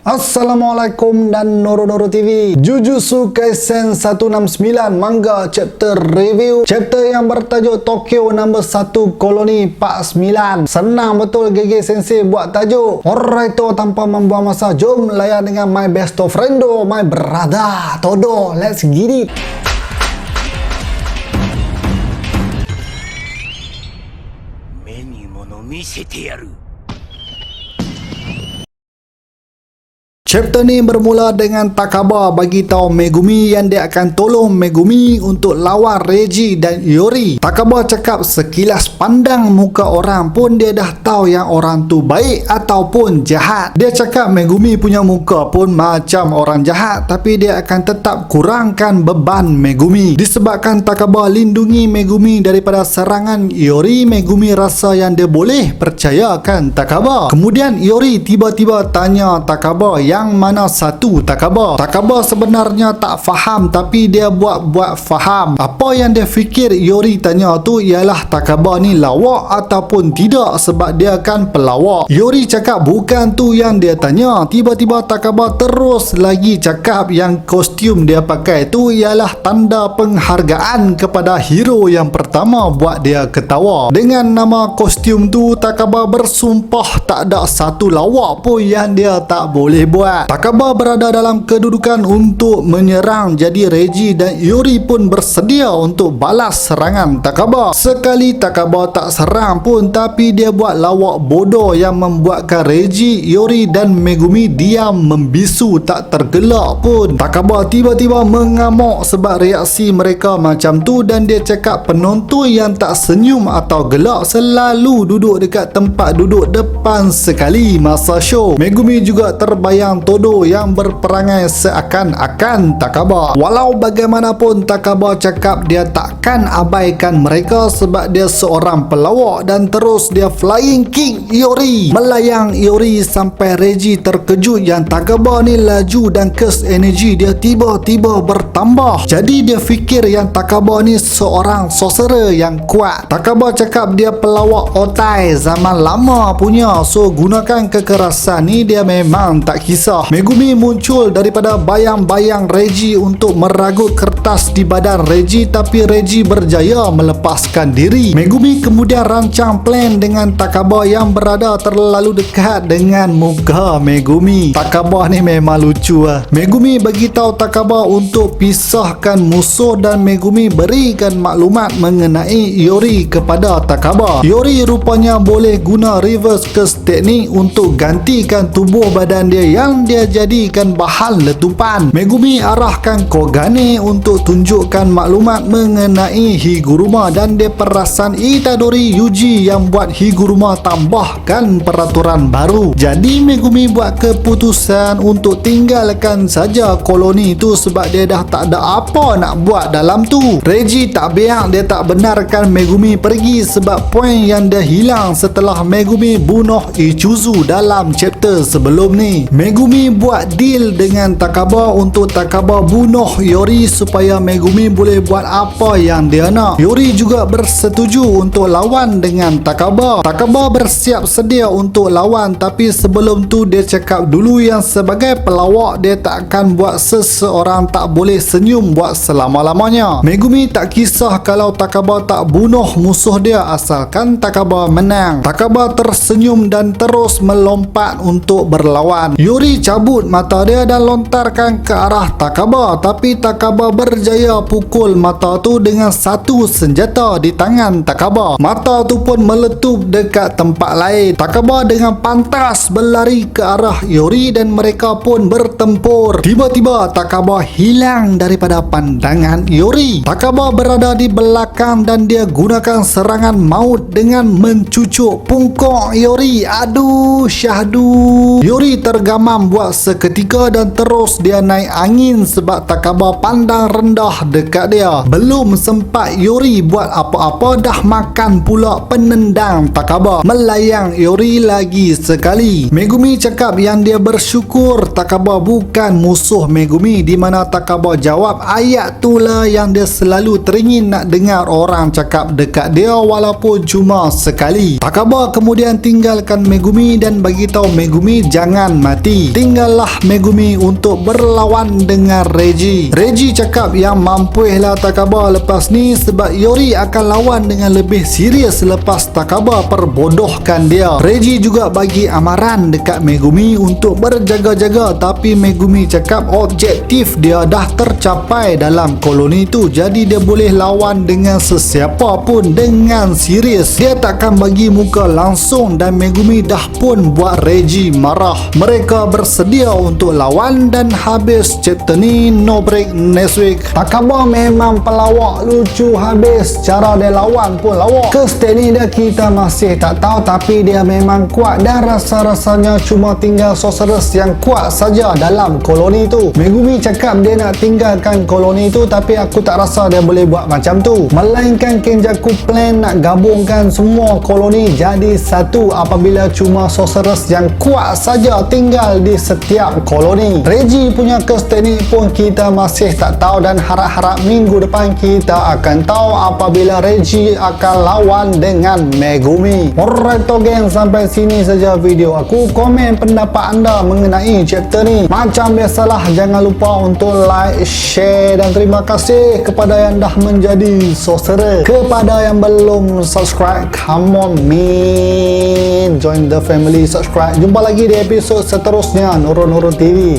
Assalamualaikum dan Noro TV. Jujutsu Kaisen 169 manga chapter review. Chapter yang bertajuk Tokyo Number 1 Koloni Part 9. Senang betul GG Sensei buat tajuk. Alright, tanpa membuang masa, jom layan dengan my best friendo, my brother Todo. Let's get it. Chapter ni bermula dengan Takaba bagi tahu Megumi yang dia akan tolong Megumi untuk lawan Reiji dan Iori. Takaba cakap sekilas pandang muka orang pun dia dah tahu yang orang tu baik ataupun jahat. Dia cakap Megumi punya muka pun macam orang jahat, tapi dia akan tetap kurangkan beban Megumi. Disebabkan Takaba lindungi Megumi daripada serangan Iori, Megumi rasa yang dia boleh percayakan Takaba. Kemudian Iori tiba-tiba tanya Takaba yang mana satu Takaba. Takaba sebenarnya tak faham, tapi dia buat faham. Apa yang dia fikir Iori tanya tu ialah Takaba ni lawak ataupun tidak, sebab dia kan pelawak. Iori cakap bukan tu yang dia tanya. Tiba-tiba Takaba terus lagi cakap yang kostum dia pakai tu ialah tanda penghargaan kepada hero yang pertama buat dia ketawa. Dengan nama kostum tu, Takaba bersumpah tak ada satu lawak pun yang dia tak boleh buat. Takaba berada dalam kedudukan untuk menyerang, jadi Reiji dan Iori pun bersedia untuk balas serangan Takaba. Sekali Takaba tak serang pun, tapi dia buat lawak bodoh yang membuatkan Reiji, Iori dan Megumi diam membisu tak tergelak pun. Takaba tiba-tiba mengamuk sebab reaksi mereka macam tu, dan dia cakap penonton yang tak senyum atau gelak selalu duduk dekat tempat duduk depan sekali masa show. Megumi juga terbayang Todo yang berperangai seakan-akan Takaba. Walau bagaimanapun Takaba cakap dia takkan abaikan mereka sebab dia seorang pelawak, dan terus dia flying kick Iori, melayang Iori sampai Reiji terkejut yang Takaba ni laju dan curse energy dia tiba-tiba bertambah. Jadi dia fikir yang Takaba ni seorang sorcerer yang kuat. Takaba cakap dia pelawak otai zaman lama punya, so gunakan kekerasan ni dia memang tak kisah. Megumi muncul daripada bayang-bayang Reiji untuk meragut kertas di badan Reiji, tapi Reiji berjaya melepaskan diri. Megumi kemudian rancang plan dengan Takaba yang berada terlalu dekat dengan muka Megumi. Takaba ni memang lucu lah. Megumi beritahu Takaba untuk pisahkan musuh, dan Megumi berikan maklumat mengenai Iori kepada Takaba. Iori rupanya boleh guna reverse curse teknik untuk gantikan tubuh badan dia yang dia jadikan bahan letupan. Megumi arahkan Kogane untuk tunjukkan maklumat mengenai Higuruma, dan dia perasan Itadori Yuji yang buat Higuruma tambahkan peraturan baru. Jadi Megumi buat keputusan untuk tinggalkan saja koloni tu sebab dia dah tak ada apa nak buat dalam tu. Reiji tak biar, dia tak benarkan Megumi pergi sebab poin yang dia hilang setelah Megumi bunuh Ichuzu dalam chapter sebelum ni. Megumi buat deal dengan Takaba untuk Takaba bunuh Iori supaya Megumi boleh buat apa yang dia nak. Iori juga bersetuju untuk lawan dengan Takaba. Takaba bersiap sedia untuk lawan, tapi sebelum tu dia cakap dulu yang sebagai pelawak dia tak akan buat seseorang tak boleh senyum buat selama-lamanya. Megumi tak kisah kalau Takaba tak bunuh musuh dia asalkan Takaba menang. Takaba tersenyum dan terus melompat untuk berlawan. Iori cabut mata dia dan lontarkan ke arah Takaba, tapi Takaba berjaya pukul mata tu dengan satu senjata di tangan Takaba. Mata tu pun meletup dekat tempat lain. Takaba dengan pantas berlari ke arah Iori dan mereka pun bertempur. Tiba-tiba Takaba hilang daripada pandangan Iori. Takaba berada di belakang dan dia gunakan serangan maut dengan mencucuk pungkok Iori. Aduh syahdu. Iori tergamam buat seketika dan terus dia naik angin sebab Takaba pandang rendah dekat dia. Belum sempat Iori buat apa-apa dah makan pula penendang Takaba. Melayang Iori lagi sekali. Megumi cakap yang dia bersyukur Takaba bukan musuh Megumi, di mana Takaba jawab ayat tu lah yang dia selalu teringin nak dengar orang cakap dekat dia walaupun cuma sekali. Takaba kemudian tinggalkan Megumi dan bagi tahu Megumi jangan mati. tinggallah Megumi untuk berlawan dengan Reggie. Reggie cakap yang mampulah Takaba lepas ni sebab Yori akan lawan dengan lebih serius lepas Takaba perbodohkan dia. Reggie juga bagi amaran dekat Megumi untuk berjaga-jaga, tapi Megumi cakap objektif dia dah tercapai dalam koloni tu, jadi dia boleh lawan dengan sesiapa pun dengan serius. Dia takkan bagi muka langsung dan Megumi dah pun buat Reggie marah. Mereka bersedia untuk lawan dan habis chapter ni. No break next week. Takaba memang pelawak lucu habis, cara dia lawan pun lawak. Ke stage ni dia kita masih tak tahu, tapi dia memang kuat dan rasa-rasanya cuma tinggal sorceress yang kuat saja dalam koloni tu. Megumi cakap dia nak tinggalkan koloni tu, tapi aku tak rasa dia boleh buat macam tu, melainkan Kenjaku plan nak gabungkan semua koloni jadi satu apabila cuma sorceress yang kuat saja tinggal di setiap koloni. Reggie punya curse teknik pun kita masih tak tahu dan harap-harap minggu depan kita akan tahu apabila Reggie akan lawan dengan Megumi. Alright geng, sampai sini saja video aku. Komen pendapat anda mengenai chapter ni. Macam biasalah, jangan lupa untuk like, share dan terima kasih kepada yang dah menjadi sorcerer. Kepada yang belum subscribe, come on man, join the family, subscribe. Jumpa lagi di episod seterusnya Nurul TV.